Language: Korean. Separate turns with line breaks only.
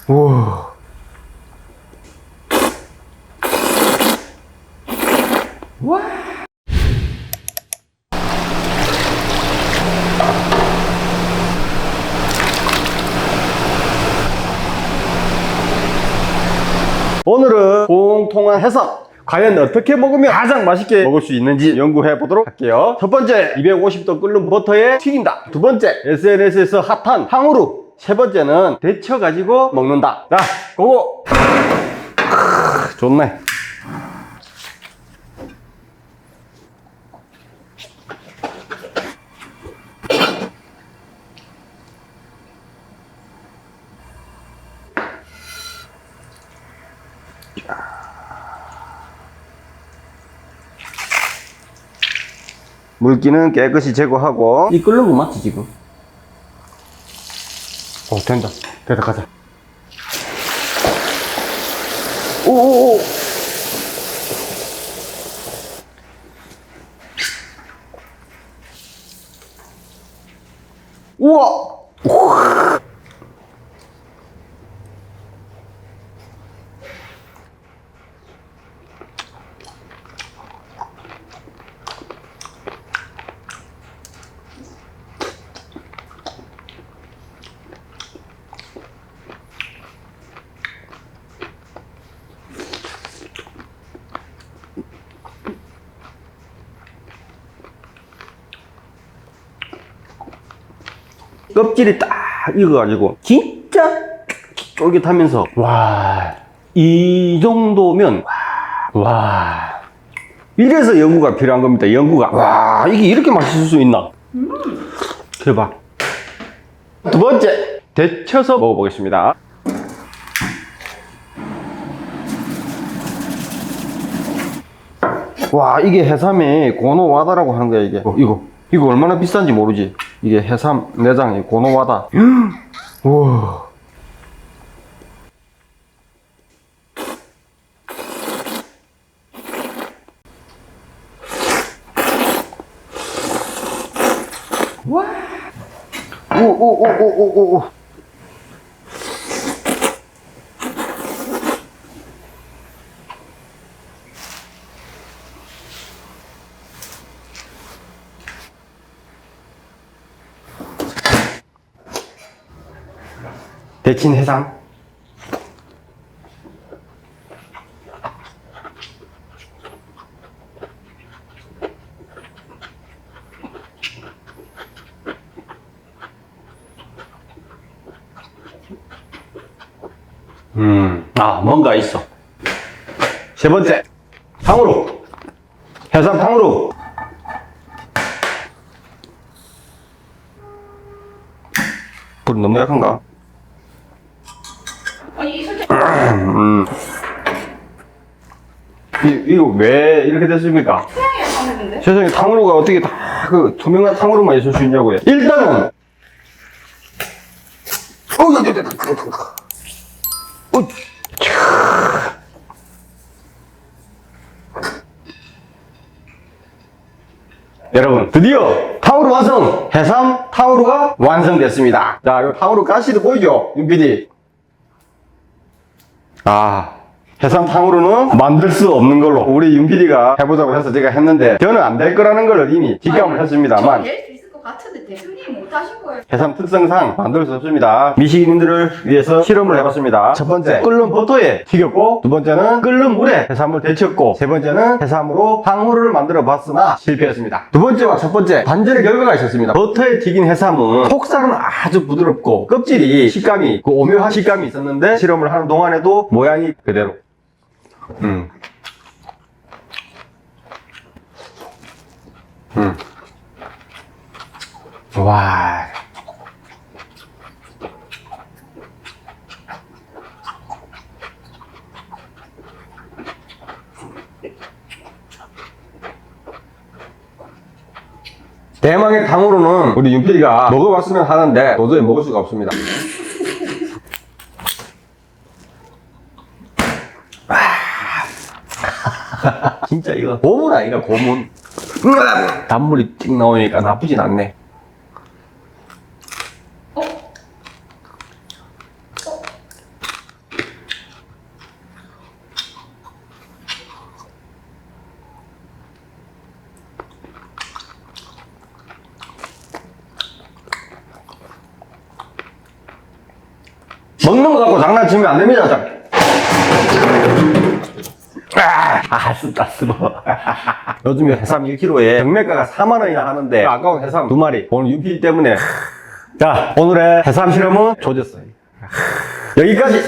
우와. 와. 오늘은 공통한 해석, 과연 어떻게 먹으면 가장 맛있게 먹을 수 있는지 연구해 보도록 할게요. 첫 번째, 250도 끓는 버터에 튀긴다. 두 번째, SNS에서 핫한 탕후루. 세 번째는 데쳐 가지고 먹는다. 자, 고고. 좋네. 물기는 깨끗이 제거하고. 이 끓는 거 맞지 지금? 된다. 됐다, 가자. 오오오. 우와. 우와. 껍질이 딱 익어가지고 진짜 쫄깃하면서, 와, 이 정도면, 와, 이래서 연구가 필요한 겁니다. 연구가. 와, 이게 이렇게 맛있을 수 있나? 대박. 두 번째, 데쳐서 먹어보겠습니다. 와, 이게 해삼의 고노와다라고 하는 거야. 이게 이거 얼마나 비싼지 모르지. 이게 해삼 내장의 고노와다. 우와. 와. 오오오오오오. 데친 해삼. 뭔가 있어. 세 번째, 탕후루. 해삼 탕후루. 불 너무 약한가? 이거 왜 이렇게 됐습니까? 세상에 탕후루가 어떻게 다 그 투명한 탕후루만 있을 수 있냐고요. 일단은 여러분, 드디어 탕후루 완성! 해삼 탕후루가 완성됐습니다. 자, 이 탕후루 가시도 보이죠? 윤PD. 해삼 탕후루는 만들 수 없는 걸로 우리 윤PD가 해보자고 해서 제가 했는데, 저는 안 될 거라는 걸 이미 직감을 했습니다만,
될 수 있을 것 같은데 대표님이 못 하신 거예요.
해삼 특성상 만들 수 없습니다. 미식인들을 위해서 실험을 해봤습니다. 첫 번째, 끓는 버터에 튀겼고, 두 번째는 끓는 물에 해삼을 데쳤고, 세 번째는 해삼으로 탕후루를 만들어 봤으나 실패했습니다. 두 번째와 첫 번째, 반전의 결과가 있었습니다. 버터에 튀긴 해삼은 속살은 아주 부드럽고 껍질이 식감이, 그 오묘한 식감이 있었는데, 실험을 하는 동안에도 모양이 그대로. 와. 대망의 탕후루는 우리 윤PD가 먹어봤으면 하는데 도저히 먹을 수가 없습니다. 진짜 이거 고문 아닌가, 고문. 단물이 틱 나오니까 나쁘진 않네. 먹는 거 갖고 장난치면 안 됩니다. 쓰다 쓰고. 요즘에 해삼 1kg에 경매가가 4만원이나 하는데 아까운 해삼 2마리 오늘 유피 때문에. 자, 오늘의 해삼 실험은 조졌어요. 여기까지.